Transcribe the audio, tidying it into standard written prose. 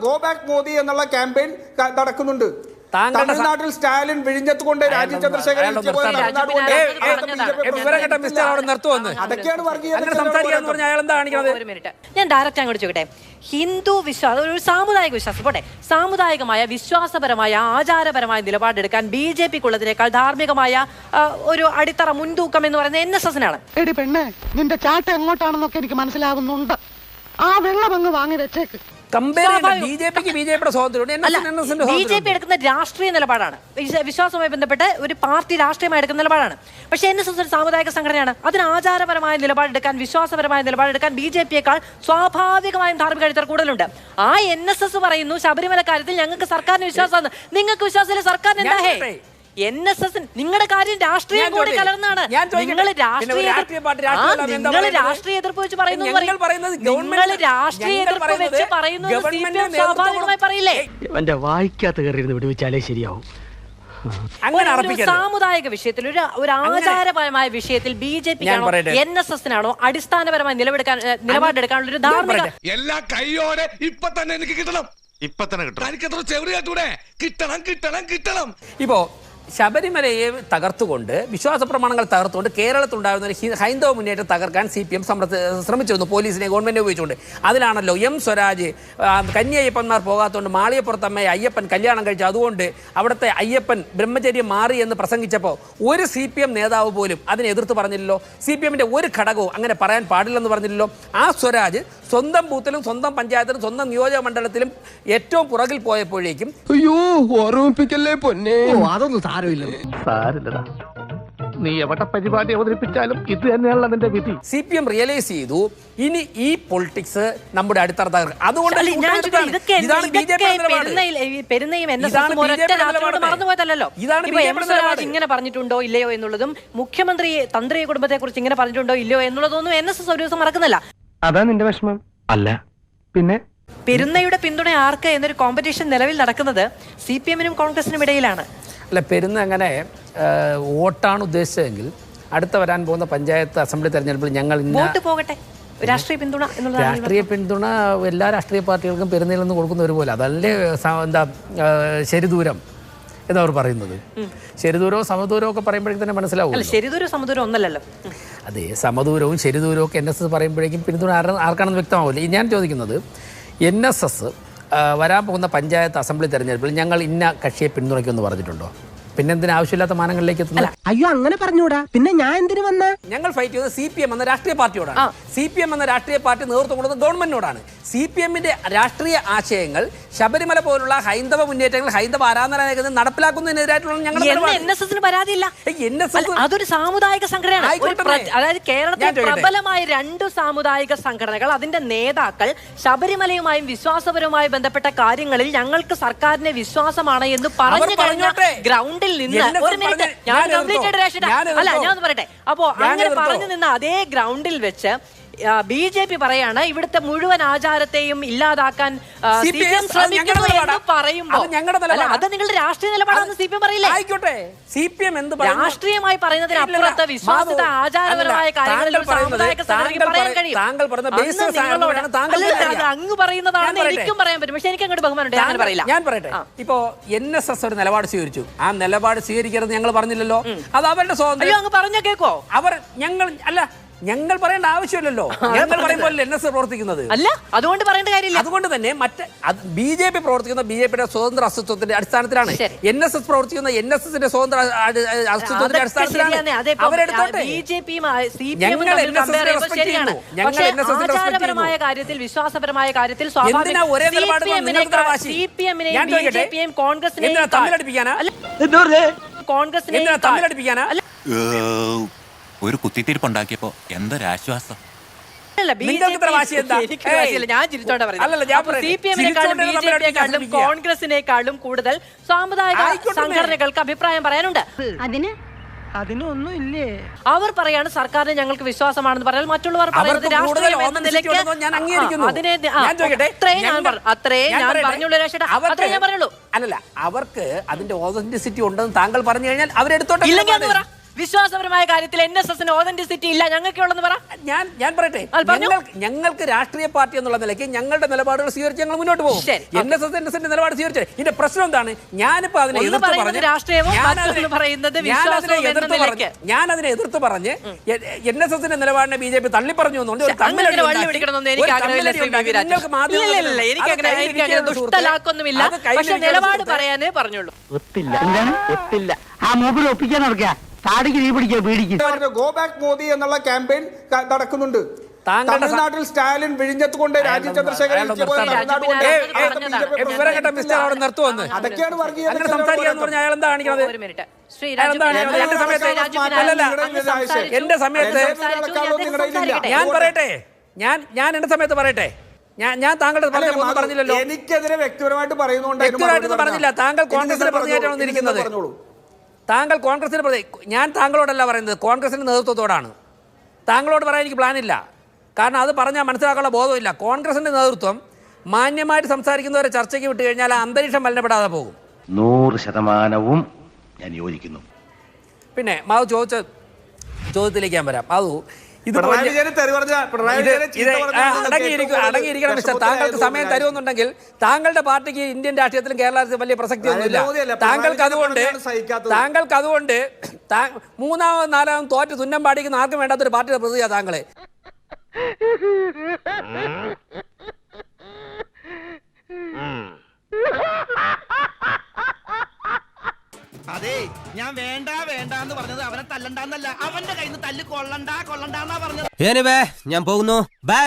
Go back Modi എന്നുള്ള campaign നടക്കുന്നുണ്ട്. തമിഴ്നാട്ടിൽ സ്റ്റാലിൻ വിഴിഞ്ഞത്ത് കൊണ്ട് രാജീവ് ചന്ദ്രശേഖരൻ ഞാൻ ഡയറക്റ്റ് അങ്ങോട്ട് ചോദിക്കട്ടെ. ഹിന്ദു വിശ്വാസം ഒരു സാമുദായിക വിശ്വാസം പോട്ടെ, സാമുദായികമായ വിശ്വാസപരമായ ആചാരപരമായ നിലപാടെടുക്കാൻ BJP-ക്കുള്ളതിനേക്കാൾ ധാർമ്മികമായ ഒരു അടിത്തറ മുൻതൂക്കം എന്ന് പറയുന്നത് NSS-നാണ്. എടി പെണ്ണേ, നിന്റെ ചാട്ട എങ്ങോട്ടാണെന്നൊക്കെ എനിക്ക് മനസ്സിലാവുന്നുണ്ട്. ആ വെള്ളം അങ്ങ് വാങ്ങി വെച്ചേക്ക്. BJP എടുക്കുന്ന രാഷ്ട്രീയ നിലപാടാണ്, വിശ്വാസവുമായി ബന്ധപ്പെട്ട് ഒരു പാർട്ടി രാഷ്ട്രീയമായി എടുക്കുന്ന നിലപാടാണ്. പക്ഷേ NSS ഒരു സാമുദായിക സംഘടനയാണ്. അതിന് ആചാരപരമായ നിലപാടെടുക്കാൻ, വിശ്വാസപരമായ നിലപാടെടുക്കാൻ BJP-യേക്കാൾ സ്വാഭാവികമായും ധാർമ്മിക അടിത്തറ കൂടുതലുണ്ട്. ആ NSS പറയുന്നു ശബരിമല കാര്യത്തിൽ ഞങ്ങൾക്ക് സർക്കാരിന് വിശ്വാസമാണ്. നിങ്ങൾക്ക് വിശ്വാസമില്ല, സർക്കാരിന് എന്താ? NSS നിങ്ങളുടെ കാര്യം രാഷ്ട്രീയം കൂടി കലർന്നാണ്. നിങ്ങൾ രാഷ്ട്രീയ എതിർപ്പ് വെച്ച് പറയുന്നു, രാഷ്ട്രീയ എതിർപ്പ് വെച്ച് പറയുന്നു, സ്വാഭാവികമായി പറയില്ലേ? എന്റെ വായിക്കാത്ത കയറിയിരുന്ന് വിടുവിച്ചാലേ ശരിയാവും. സാമുദായിക വിഷയത്തിൽ ഒരു ആചാരപരമായ വിഷയത്തിൽ BJP-ക്കാണോ NSS-നാണോ അടിസ്ഥാനപരമായി നിലപാടെടുക്കാനുള്ള ഒരു ധാർമ്മിക എല്ലാ കൈയോടെ ഇപ്പൊ തന്നെ എനിക്ക് കിട്ടണം, ഇപ്പൊ തന്നെ കിട്ടണം. ഇപ്പോ ശബരിമലയെ തകർത്തുകൊണ്ട്, വിശ്വാസ പ്രമാണങ്ങൾ തകർത്തുകൊണ്ട് കേരളത്തിലുണ്ടാകുന്ന ഒരു ഹൈന്ദവ മുന്നേറ്റം തകർക്കാൻ CPM ശ്രമിച്ചിരുന്നു, പോലീസിനെ ഗവൺമെന്റ് ഉപയോഗിച്ചുകൊണ്ട്. അതിലാണല്ലോ M സ്വരാജ് കന്യയ്യപ്പന്മാർ പോകാത്തതുകൊണ്ട് മാളിയപ്പുറത്തമ്മയെ അയ്യപ്പൻ കല്യാണം കഴിച്ചു, അതുകൊണ്ട് അവിടുത്തെ അയ്യപ്പൻ ബ്രഹ്മചര്യം മാറി എന്ന് പ്രസംഗിച്ചപ്പോൾ ഒരു CPM നേതാവ് പോലും അതിനെ എതിർത്ത് പറഞ്ഞില്ലല്ലോ. CPM-ന്റെ ഒരു ഘടകവും അങ്ങനെ പറയാൻ പാടില്ലെന്ന് പറഞ്ഞില്ലല്ലോ. ആ സ്വരാജ് സ്വന്തം ബൂത്തിലും സ്വന്തം പഞ്ചായത്തിലും സ്വന്തം നിയോജക മണ്ഡലത്തിലും ഏറ്റവും പുറകിൽ പോയപ്പോഴേക്കും ഓർമ്മിപ്പിക്കല്ലേ പൊന്നെ, അതൊന്നും സാരമില്ലടാ, നീ എവിടെ പരിപാടി അവതരിപ്പിച്ചാലും ഇത് തന്നെയാണല്ലോ അതിന്റെ വിധി. CPM റിയലൈസ് ചെയ്തു ഇനി ഈ പൊളിറ്റിക്സ് നമ്മുടെ അടിത്തറ തകർക്കും. അതുകൊണ്ട് ഇങ്ങനെ പറഞ്ഞിട്ടുണ്ടോ ഇല്ലയോ എന്നുള്ളതും മുഖ്യമന്ത്രി തന്ത്രി കുടുംബത്തെ കുറിച്ച് ഇങ്ങനെ പറഞ്ഞിട്ടുണ്ടോ ഇല്ലയോ എന്നുള്ളതൊന്നും NSS ഒരു ദിവസം മറക്കുന്നില്ല. അതാ നിന്റെ വിഷമം അല്ല പിന്നെ? പെരുന്നയുടെ പിന്തുണ ആർക്ക് എന്നൊരു കോമ്പറ്റീഷൻ നിലവിൽ നടക്കുന്നത് CPM-നും കോൺഗ്രസിനും ഇടയിലാണ്. അല്ല, പെരുന്ന അങ്ങനെ വോട്ടാണ് ഉദ്ദേശിച്ചതെങ്കിൽ അടുത്ത വരാൻ പോകുന്ന പഞ്ചായത്ത് അസംബ്ലി തെരഞ്ഞെടുപ്പിൽ ഞങ്ങൾ വോട്ട് പോകട്ടെ, രാഷ്ട്രീയ പിന്തുണ രാഷ്ട്രീയ പിന്തുണ എല്ലാ രാഷ്ട്രീയ പാർട്ടികൾക്കും പെരുന്നയിൽ നിന്ന് കൊടുക്കുന്ന ഒരുപോലെ. അതല്ലേ എന്താ ശരിദൂരം എന്നവർ പറയുന്നത്. ശരിദൂരവും സമദൂരവും ഒക്കെ പറയുമ്പോഴേക്കും തന്നെ മനസ്സിലാവും. ശരിദൂരം സമദൂരം ഒന്നല്ലല്ലോ. അതെ, സമദൂരവും ശരിദൂരവും ഒക്കെ NSS പറയുമ്പോഴേക്കും പിന്തുണ ആർക്കാണെന്ന് വ്യക്തമാവില്ല. ഞാൻ ചോദിക്കുന്നത്, NSS വരാൻ പോകുന്ന പഞ്ചായത്ത് അസംബ്ലി തെരഞ്ഞെടുപ്പിൽ ഞങ്ങൾ ഇന്ന കക്ഷിയെ പിന്തുണയ്ക്കുമെന്ന് പറഞ്ഞിട്ടുണ്ടോ? പിന്നെ എന്തിനാ ആവശ്യമില്ലാത്ത മാനങ്ങളിലേക്ക് എത്തുന്നത്? അയ്യോ, അങ്ങനെ പറഞ്ഞൂടാ. പിന്നെ ഞാൻ എന്തിനു വന്ന? ഞങ്ങൾ ഫൈറ്റ് ചെയ്തത് CPM എന്ന രാഷ്ട്രീയ പാർട്ടിയോടാണ്. CPM എന്ന രാഷ്ട്രീയ പാർട്ടി നേതൃത്വം കൊടുക്കുന്ന ഗവൺമെന്റിനോടാണ്. CPM-ന്റെ രാഷ്ട്രീയ ആശയങ്ങൾ ശബരിമല പോലുള്ള ഹൈന്ദവ മുന്നേറ്റങ്ങൾ, ഹൈന്ദവ ആരാധന നടപ്പിലാക്കുന്നതിനെതിരായിട്ടുള്ള ഞങ്ങളുടെ പരാതിയില്ല. അതൊരു സാമുദായിക സംഘടനയാണ്. അതായത് കേരളത്തിലെ പ്രബലമായ 2 സാമുദായിക സംഘടനകൾ, അതിന്റെ നേതാക്കൾ ശബരിമലയുമായും വിശ്വാസപരവുമായി ബന്ധപ്പെട്ട കാര്യങ്ങളിൽ ഞങ്ങൾക്ക് സർക്കാരിനെ വിശ്വാസമാണ് എന്ന് പറഞ്ഞു കഴിഞ്ഞ ഗ്രൗണ്ട് ഞാൻ പറയട്ടെ. അപ്പോ അങ്ങനെ പറഞ്ഞു നിന്ന അതേ ഗ്രൗണ്ടിൽ വെച്ച് BJP പറയാണ് ഇവിടുത്തെ മുഴുവൻ ആചാരത്തെയും ഇല്ലാതാക്കാൻ ശ്രമിക്കുന്നു എന്ന് പറയുമ്പോൾ അത് നിങ്ങളുടെ രാഷ്ട്രീയ നിലപാടാണെന്ന് CPM പറയില്ലേ? രാഷ്ട്രീയമായി പറയുന്നതിനപ്പുറത്ത് വിശ്വാസത ആചാരപരമായ കാര്യങ്ങളിൽ അങ്ങ് പറയുന്നതാണ് എനിക്കും പറയാൻ പറ്റും. പക്ഷെ എനിക്ക് അങ്ങോട്ട് ബഹുമാനുണ്ട്, ഞാൻ പറയില്ല. ഞാൻ പറയട്ടെ. ഇപ്പോ NSS ഒരു നിലപാട് സ്വീകരിച്ചു. ആ നിലപാട് സ്വീകരിക്കരുത് ഞങ്ങൾ പറഞ്ഞില്ലല്ലോ. അത് അവരുടെ സ്വാതന്ത്ര്യം. അങ്ങ് പറഞ്ഞ കേക്കോ? ഞങ്ങൾ പറയേണ്ട ആവശ്യമില്ലല്ലോ. ഞങ്ങൾ പറയുമ്പോൾ NSS പ്രവർത്തിക്കുന്നത് അല്ല, അതുകൊണ്ട് പറയേണ്ട കാര്യമില്ല. അതുകൊണ്ട് തന്നെ BJP പ്രവർത്തിക്കുന്ന BJP-യുടെ സ്വതന്ത്ര അസ്തിത്വത്തിന്റെ അടിസ്ഥാനത്തിലാണ്. NSS പ്രവർത്തിക്കുന്ന NSS-ന്റെ സ്വതന്ത്ര അസ്തിത്വത്തിന്റെ അടിസ്ഥാനത്തിലാണ്. ആചാരപരമായ കാര്യത്തിൽ, വിശ്വാസപരമായ കാര്യത്തിൽ കോൺഗ്രസിനെ ഒരു കുത്തിത്തിരിപ്പുണ്ടാക്കിയപ്പോ എന്തൊരാശ്വാസം. കോൺഗ്രസിനേക്കാളും കൂടുതൽ സാമുദായിക സംഘടനകൾക്ക് അഭിപ്രായം പറയാനുണ്ട്. അതിനൊന്നും ഇല്ലേ? അവർ പറയാണ് സർക്കാരിന് ഞങ്ങൾക്ക് വിശ്വാസമാണെന്ന് പറഞ്ഞാൽ മറ്റുള്ളവർ പറയുന്നത് രാഷ്ട്രീയം എന്ന നിലയ്ക്ക് അത്രേ ഞാൻ പറഞ്ഞുള്ളൂ. അല്ലല്ല, അവർക്ക് അതിന്റെ ഓതന്റിസിറ്റി ഉണ്ടെന്ന് താങ്കൾ പറഞ്ഞു കഴിഞ്ഞാൽ അവരെടുത്തോട്ടെ. ഇല്ലെങ്കിൽ വിശ്വാസപരമായ കാര്യത്തിൽ NSSന് ഓതന്റിസിറ്റി ഇല്ല, ഞങ്ങൾക്കുള്ളതെന്ന് പറ. ഞാൻ പറയട്ടെ, ഞങ്ങൾക്ക് രാഷ്ട്രീയ പാർട്ടി എന്നുള്ള നിലയ്ക്ക് ഞങ്ങളുടെ നിലപാടുകൾ സ്വീകരിച്ച് ഞങ്ങൾ മുന്നോട്ട് പോകും. NSSന്റെ നിലപാട് സ്വീകരിച്ചത്. ഇതിന്റെ പ്രശ്നം എന്താണ്? ഞാനിപ്പോ അതിനെ എതിർത്ത് പറഞ്ഞ് NSSന്റെ നിലപാടിനെ BJP തള്ളി പറഞ്ഞു എന്നുകൊണ്ട് പക്ഷെ നിലപാട് പറയാനേ പറഞ്ഞുള്ളൂ. ഗോ ബാക്ക് മോദി എന്നുള്ള ക്യാമ്പയിൻ നടക്കുന്നുണ്ട്. തമിഴ്നാട്ടിൽ സ്റ്റാലിൻ വിഴിഞ്ഞത്ത് കൊണ്ട് രാജീവ് ചന്ദ്രശേഖരൻ അതൊക്കെയാണ് എന്റെ സമയത്ത് ഞാൻ പറയട്ടെ, ഞാൻ എന്റെ സമയത്ത് പറയട്ടെ, ഞാൻ താങ്കളുടെ പറഞ്ഞില്ലല്ലോ. എനിക്കെതിരെ വ്യക്തിപരമായിട്ട് വ്യക്തിപരമായിട്ട് പറഞ്ഞില്ല. താങ്കൾ കോൺഗ്രസിന്റെ പ്രതിനിധിയായിട്ടാണ് വന്നിരിക്കുന്നത്. താങ്കൾ കോൺഗ്രസിന്റെ പ്രതി. ഞാൻ താങ്കളോടല്ല പറയുന്നത്, കോൺഗ്രസിന്റെ നേതൃത്വത്തോടാണ്. താങ്കളോട് പറയാൻ എനിക്ക് പ്ലാനില്ല. കാരണം അത് പറഞ്ഞാൽ മനസ്സിലാക്കാനുള്ള ബോധമില്ല. കോൺഗ്രസിന്റെ നേതൃത്വം മാന്യമായിട്ട് സംസാരിക്കുന്നവരെ ചർച്ചയ്ക്ക് വിട്ടു കഴിഞ്ഞാൽ ആ അന്തരീക്ഷം മലിനപ്പെടാതെ പോകും. 100% ഞാൻ യോജിക്കുന്നു. പിന്നെ മാധു ചോദിച്ച ചോദ്യത്തിലേക്ക് ഞാൻ വരാം. മാധു, അടങ്ങിയിരിക്കണം മിസ്റ്റർ. താങ്കൾക്ക് സമയം തരുമെന്നുണ്ടെങ്കിൽ താങ്കളുടെ പാർട്ടിക്ക് ഇന്ത്യൻ രാഷ്ട്രീയത്തിലും കേരളത്തിലും വലിയ പ്രസക്തി ഒന്നുമില്ല. താങ്കൾക്ക് അതുകൊണ്ട് മൂന്നാമതും നാലാമതും തോറ്റ് തുന്നം പാടിക്കുന്ന ആർക്കും വേണ്ടാത്തൊരു പാർട്ടിയുടെ പ്രതിയാണ് താങ്കളെ. അതെ, ഞാൻ വേണ്ടാന്ന് പറഞ്ഞത് അവനെ തല്ലണ്ടെന്നല്ല, അവന്റെ കയ്യിൽ നിന്ന് തല്ല് കൊള്ളണ്ടാന്നാ പറഞ്ഞത്. ഞാൻ പോകുന്നു. ബൈ.